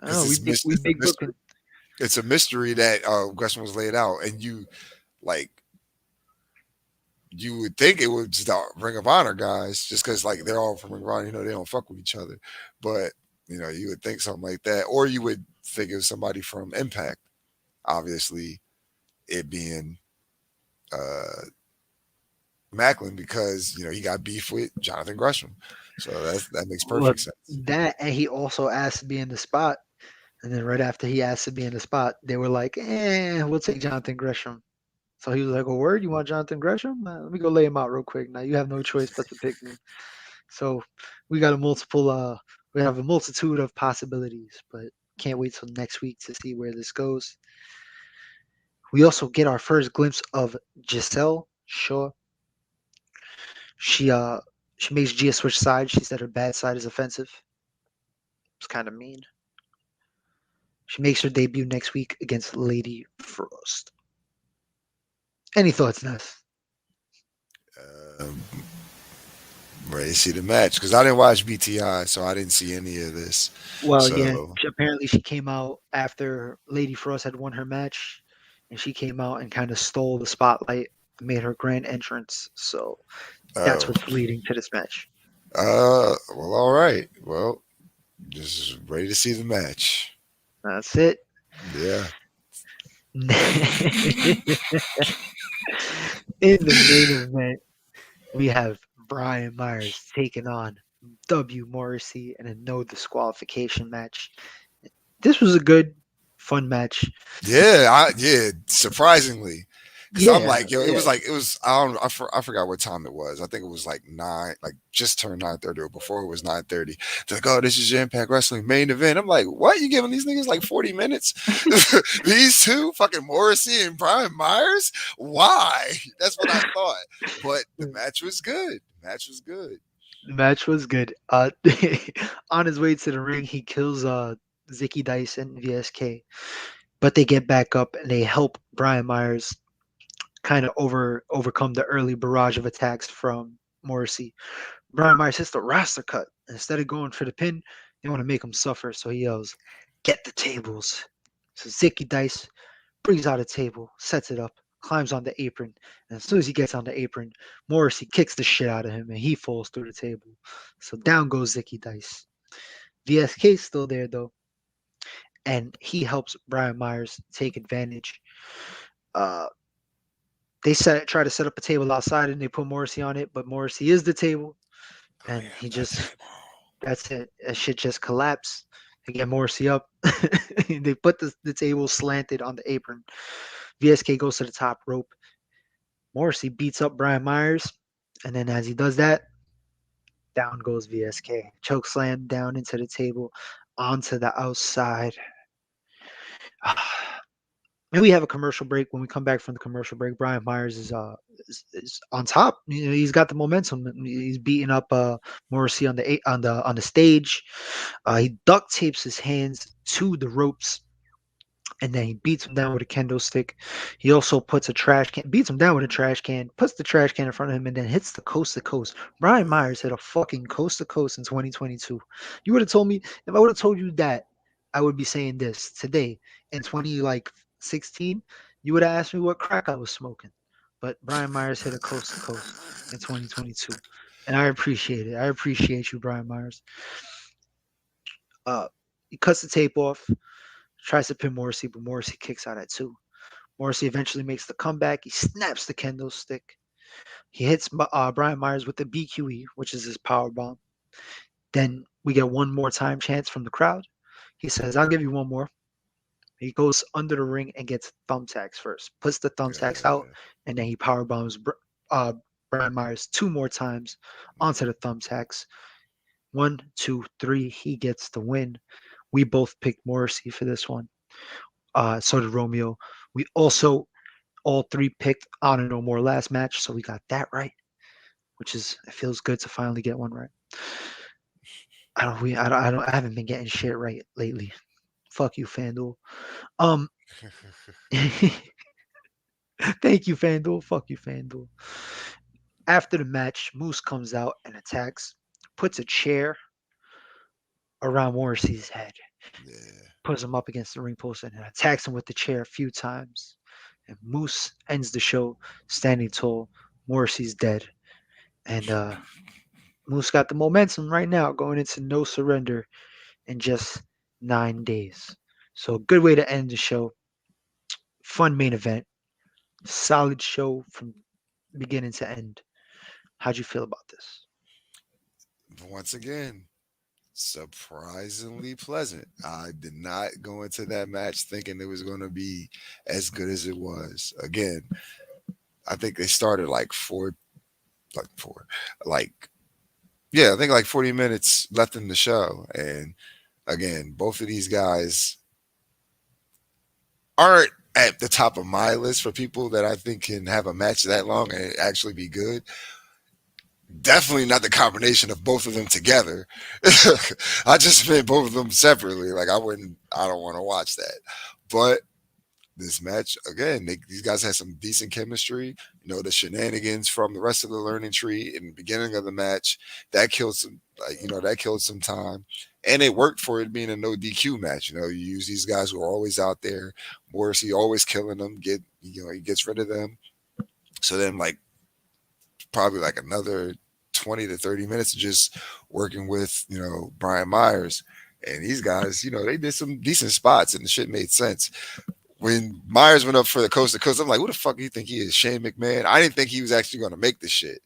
because Oh, we it's a big mystery. booking. It's a mystery that Gresham was laid out, and you like you would think it was the Ring of Honor guys, just because like they're all from Ring of Honor, they don't fuck with each other. But you would think something like that, or you would think it was somebody from Impact. Obviously, it being uh, Macklin because he got beef with Jonathan Gresham, so that makes Well, perfect sense. that and he also asked to be in the spot. And then right after he asked to be in the spot, they were like, we'll take Jonathan Gresham. So he was like, "A word? You want Jonathan Gresham? Let me go lay him out real quick. Now you have no choice but to pick me." So we got we have a multitude of possibilities, but can't wait till next week to see where this goes. We also get our first glimpse of Giselle Shaw. She uh she makes Gia switch sides. She said her bad side is offensive. It's kind of mean. She makes her debut next week against Lady Frost. Any thoughts, Ness? Um, Ready to see the match because I didn't watch BTI, so I didn't see any of this. Well, yeah. So, Apparently, she came out after Lady Frost had won her match, and she came out and kind of stole the spotlight, made her grand entrance. So that's oh, what's leading to this match. well, all right. Well, just ready to see the match. That's it. Yeah. In the main event, we have Brian Myers taking on Morrissey in a no disqualification match. This was a good, fun match. Yeah, surprisingly, because I'm Yeah, like, yo, yeah. it was I forgot what time it was. I think it was like nine, like just turned 9:30 or before it was 9:30. They're like, oh, this is your Impact Wrestling main event. I'm like, what? You giving these niggas like 40 minutes? These two, fucking Morrissey and Brian Myers? Why? That's what I thought. But the match was good. The match was good. The match was good. On his way to the ring, he kills Zicky Dice and VSK, but they get back up and they help Brian Myers kind of overcome the early barrage of attacks from Morrissey. Brian Myers hits the roster cut. Instead of going for the pin, they want to make him suffer, so he yells, "Get the tables!" So Zicky Dice brings out a table, sets it up, climbs on the apron, and as soon as he gets on the apron, Morrissey kicks the shit out of him and he falls through the table. So down goes Zicky Dice. VSK's still there though, and he helps Brian Myers take advantage. Uh, they try to set up a table outside and they put Morrissey on it, but Morrissey is the table, I and he am the just table. that's it. That shit just collapsed. They get Morrissey up. They put the table slanted on the apron. VSK goes to the top rope. Morrissey beats up Brian Myers, and then as he does that, down goes VSK. Choke slam down into the table, onto the outside. And we have a commercial break. When we come back from the commercial break, Brian Myers is on top. He's got the momentum. He's beating up Morrissey on the stage. He duct tapes his hands to the ropes, and then he beats him down with a kendo stick. He also puts a trash can, beats him down with a trash can, puts the trash can in front of him, and then hits the coast to coast. Brian Myers hit a fucking coast to coast in 2022. You would have told me if I would have told you that, I would be saying this today in 20 like 16. You would have asked me what crack I was smoking. But Brian Myers hit a coast to coast in 2022, and I appreciate it. I appreciate you, Brian Myers. He cuts the tape off, tries to pin Morrissey, but Morrissey kicks out at two. Morrissey eventually makes the comeback. He snaps the kendo stick. He hits Brian Myers with the BQE, which is his power bomb. Then we get one more time chance from the crowd. He says, "I'll give you one more." He goes under the ring and gets thumbtacks first. Puts the thumbtacks out, Yeah. and then he power bombs uh, Brian Myers two more times onto the thumbtacks. One, two, three. He gets the win. We both picked Morrissey for this one. So did Romeo. We also all three picked Honor No More last match, so we got that right, which is it feels good to finally get one right. I haven't been getting shit right lately. Fuck you, FanDuel. Um, thank you, FanDuel. Fuck you, FanDuel. After the match, Moose comes out and attacks, puts a chair around Morrissey's head, Yeah. puts him up against the ring post, and attacks him with the chair a few times. And Moose ends the show standing tall. Morrissey's dead. And Moose got the momentum right now going into No Surrender in just 9 days. So, good way to end the show. Fun main event. Solid show from beginning to end. How'd you feel about this? Once again, surprisingly pleasant. I did not go into that match thinking it was going to be as good as it was. Again, I think they started like four, like yeah, I think like 40 minutes left in the show, and again, both of these guys aren't at the top of my list for people that I think can have a match that long and actually be good. Definitely not the combination of both of them together. I just meant both of them separately. Like I don't want to watch that. But this match again, these guys had some decent chemistry. You know, the shenanigans from the rest of the learning tree in the beginning of the match that killed some, that killed some time, and it worked for it being a no DQ match. You know, you use these guys who are always out there. Morrissey always killing them. He gets rid of them. So then, like probably like another 20 to 30 minutes of just working with Brian Meyers. And these guys, they did some decent spots and the shit made sense when Myers went up for the coast to coast. I'm like, who the fuck do you think he is? Shane McMahon? I didn't think he was actually going to make this shit.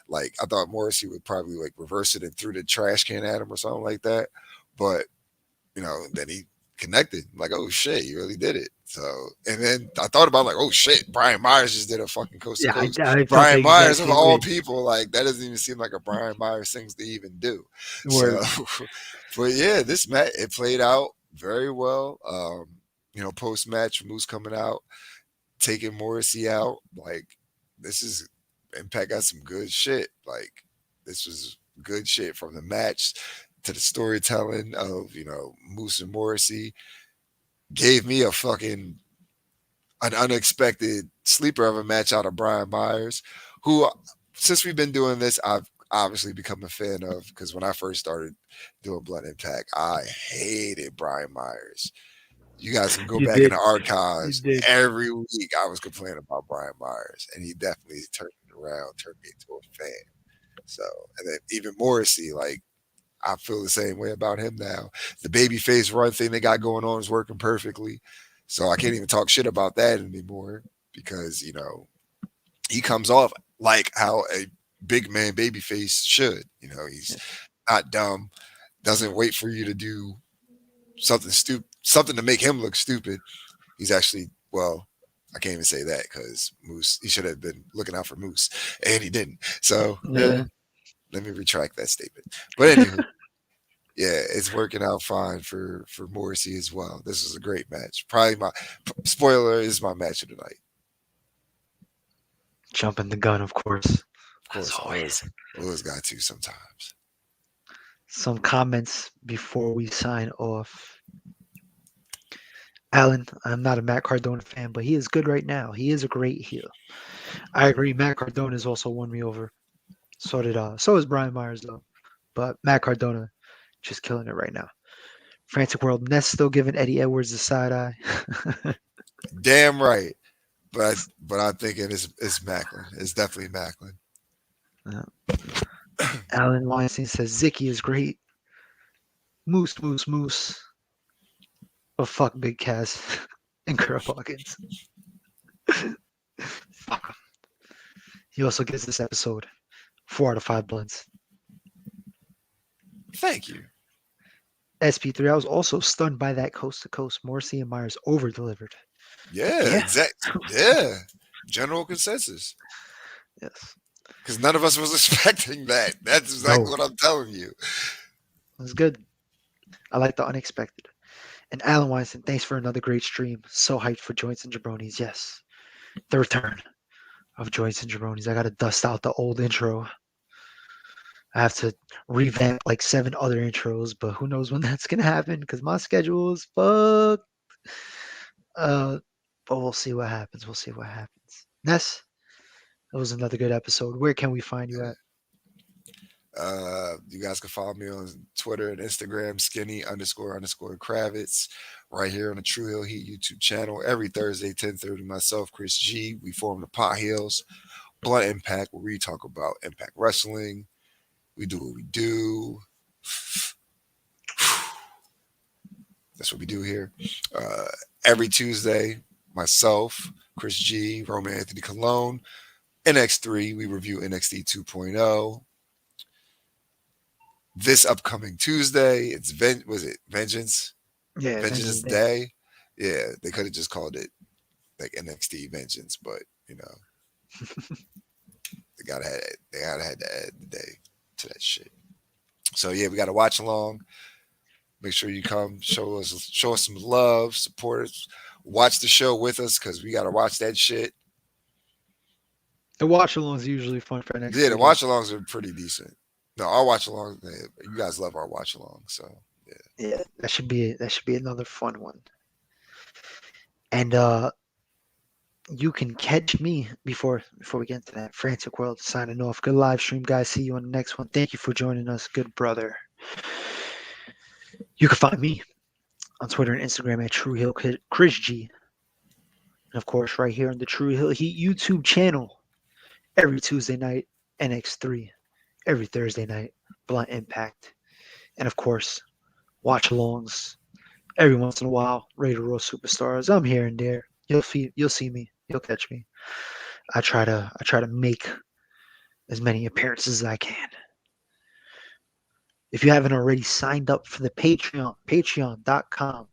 Like, I thought Morrissey would probably like reverse it and threw the trash can at him or something like that. But, then he connected. I'm like, oh shit, he really did it. So, and then I thought about like, oh shit, Brian Myers just did a fucking coast to Yeah, coast. I felt the Brian exact Myers of same all way. people, like that doesn't even seem like a Brian Myers things to even do. So, Word. but yeah, this match it played out very well. Post match, Moose coming out, taking Morrissey out. Like, this is Impact got some good shit. Like, this was good shit from the match to the storytelling of, Moose and Morrissey. Gave me an unexpected sleeper of a match out of Brian Myers, who, since we've been doing this, I've obviously become a fan of because when I first started doing Blood Impact, I hated Brian Myers. You guys can go You back in did. the You archives. did. Every week I was complaining about Brian Myers, and he definitely turned it around, turned me into a fan. So, and then even Morrissey, like, I feel the same way about him now. The babyface run thing they got going on is working perfectly. So I can't even talk shit about that anymore because, he comes off like how a big man babyface should. He's not dumb, doesn't wait for you to do something to make him look stupid. He's actually, well, I can't even say that because Moose, he should have been looking out for Moose, and he didn't. So, Yeah. let me retract that statement. But anywho, yeah, it's working out fine for Morrissey as well. This is a great match. Probably my spoiler is my match of the night. Jumping the gun, of course. Of As course, always. always got to sometimes. Some comments before we sign off. Alan, I'm not a Matt Cardona fan, but he is good right now. He is a great heel. I agree. Matt Cardona has also won me over. So is Brian Myers though. But Matt Cardona just killing it right now. Frantic World Ness still giving Eddie Edwards the side eye. Damn right. But I think it's Macklin. It's definitely Macklin. Uh, Alan Weinstein says Zicky is great. Moose, moose, moose. But fuck Big Cass and Kurt Hawkins. Fuck him. He also gives this episode 4 out of 5 blunts. Thank you. SP3, I was also stunned by that coast to coast. Morrissey and Myers over delivered. Yeah, Yeah. exactly. Yeah, general consensus. Yes. Because none of us was expecting that. That's exactly No. what I'm telling you. It's good. I like the unexpected. And Alan Weinstein, thanks for another great stream. So hyped for Joints and Jabronis. Yes, the return of Joints and Jabronis. I got to dust out the old intro. I have to revamp like 7 other intros, but who knows when that's gonna happen because my schedule is fucked. Uh, but we'll see what happens. We'll see what happens. Ness, that was another good episode. Where can we find you at? You guys can follow me on Twitter and Instagram, skinny__Kravitz, right here on the True Hill Heat YouTube channel. Every Thursday, 10:30, myself, Chris G. We form the Pot Hills Blunt Impact, where we talk about Impact Wrestling. We do what we do. That's what we do here. Uh, every Tuesday, myself, Chris G, Roman Anthony Cologne, NX3, we review NXT 2.0. This upcoming Tuesday, it's was it Vengeance? Yeah, Vengeance Vengeance Day. Day. Yeah, they could have just called it like NXT Vengeance, but they gotta had to add the day to that shit. So yeah, we got to watch along. Make sure you come, show us some love, support us, watch the show with us because we got to watch that shit. The watch along is usually fun for Yeah, the NXT though. watch alongs are pretty decent. No, our watch along, you guys love our watch along, so yeah. Yeah, that should be another fun one. And you can catch me before we get into that. Frantic World signing off. Good live stream, guys. See you on the next one. Thank you for joining us, good brother. You can find me on Twitter and Instagram at True Hill Chris G. And of course, right here on the True Hill Heat YouTube channel. Every Tuesday night, NX3. Every Thursday night, Blunt Impact. And of course, watch alongs. Every once in a while, Raider Roll Superstars. I'm here and there. You'll see me. You'll catch me. I try to make as many appearances as I can. If you haven't already signed up for the Patreon, patreon.com//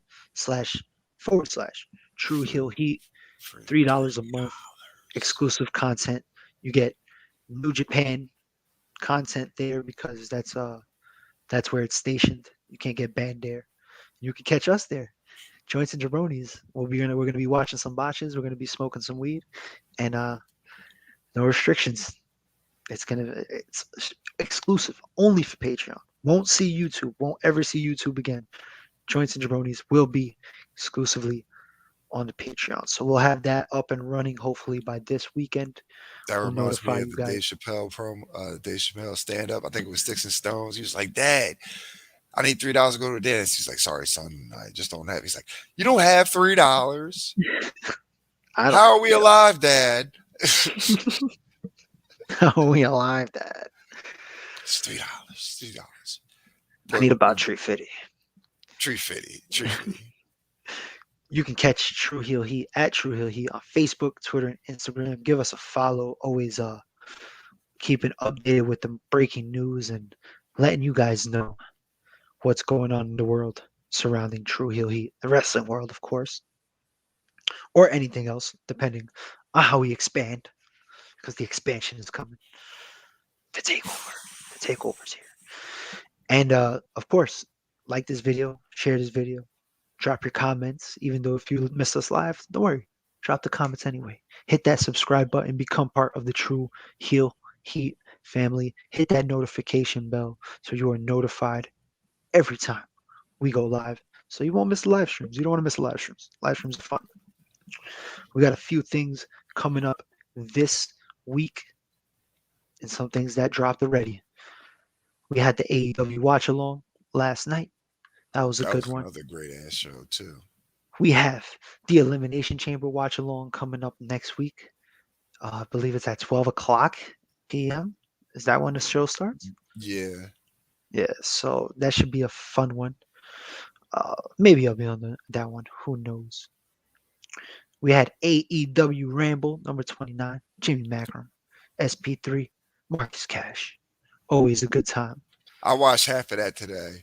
True Hill Heat, For $3 a month, exclusive content. You get New Japan content there because that's where it's stationed. You can't get banned there. You can catch us there. Joints and Jabronis. We're gonna be watching some botches. We're gonna be smoking some weed, and no restrictions. It's exclusive only for Patreon. Won't see YouTube. Won't ever see YouTube again. Joints and Jabronis will be exclusively on the Patreon. So we'll have that up and running hopefully by this weekend. that We'll reminds notify me of you the guys. Dave Chappelle stand up. I think it was Sticks and Stones. He was like, "Dad, I need $3 to go to the dentist." He's like, "Sorry, son, I just don't have." He's like, "You don't have $3? I don't. How are we alive, Dad?" We alive, Dad. It's $3. $3. I But need about 350. Tree Fitty. You can catch True Heel Heat at True Heel Heat on Facebook, Twitter, and Instagram. Give us a follow. Always keeping updated with the breaking news and letting you guys know what's going on in the world surrounding True Heel Heat, the wrestling world, of course, or anything else, depending on how we expand, because the expansion is coming. The takeover. The takeover's here. And of course, like this video, share this video, drop your comments. Even though if you missed us live, don't worry. Drop the comments anyway. Hit that subscribe button. Become part of the True Heel Heat family. Hit that notification bell so you are notified every time we go live. So you won't miss the live streams. You don't want to miss the live streams. Live streams are fun. We got a few things coming up this week and some things that dropped already. We had the AEW watch along last night. That was a That good was one. another great ass show too. We have the Elimination Chamber watch along coming up next week. I believe it's at 12 o'clock p.m. Is that when the show starts? Yeah, Yeah, so that should be a fun one. Maybe I'll be on that one. Who knows? We had AEW Ramble number 29, Jimmy Macron, SP3, Marcus Cash. Always a good time. I watched half of that today.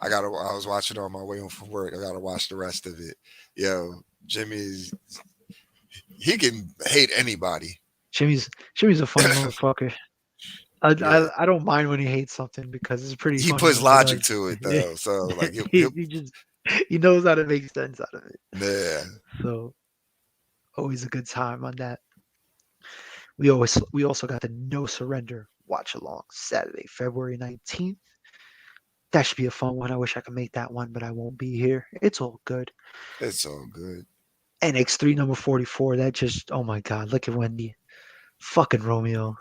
I was watching on my way home from work. I gotta watch the rest of it. Yo, Jimmy's he can hate anybody. Jimmy's a funny motherfucker. Yeah. I don't mind when he hates something because it's pretty He funny puts when he logic does. to it though. So like he'll He just he knows how to make sense out of it. yeah. So always a good time on that. We also got the No Surrender watch along Saturday, February 19th. That should be a fun one. I wish I could make that one, but I won't be here. It's all good. It's all good. NX3 number 44. That just oh my god, look at Wendy. Fucking Romeo.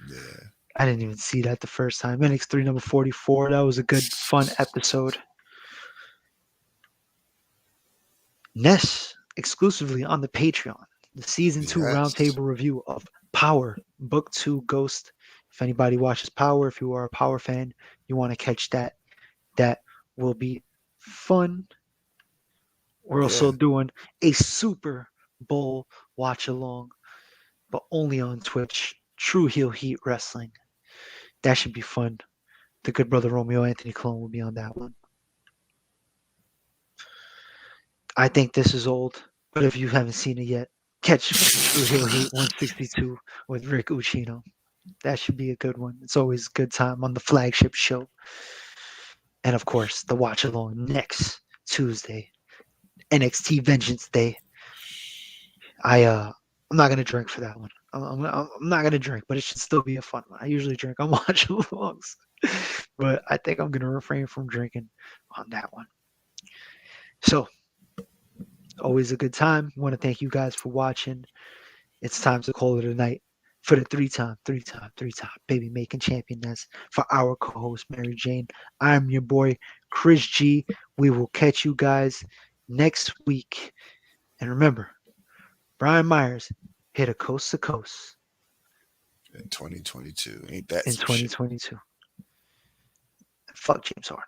Yeah. I didn't even see that the first time. NX3 number 44. That was a good fun episode. Ness exclusively on the Patreon. The season 2 Yes. roundtable review of Power Book 2 Ghost. If anybody watches Power, if you are a Power fan, you want to catch that. That will be fun. We're Yeah. also doing a Super Bowl watch along, but only on Twitch. True Heel Heat Wrestling. That should be fun. The good brother Romeo Anthony clone will be on that one. I think this is old, but if you haven't seen it yet, catch True Heel Heat 162 with Rick Ucchino. That should be a good one. It's always a good time on the flagship show. And of course, the watch along next Tuesday, NXT Vengeance Day. I'm not gonna drink for that one. I'm not gonna drink, but it should still be a fun one. I usually drink on watch alongs, but I think I'm gonna refrain from drinking on that one. So always a good time. I want to thank you guys for watching. It's time to call it a night for the three-time baby making championess for our co-host Mary Jane. I'm your boy Chris G. We will catch you guys next week. And remember, Brian Meyers hit a coast to coast In 2022. Ain't that in some shit? 2022. Fuck James Harden.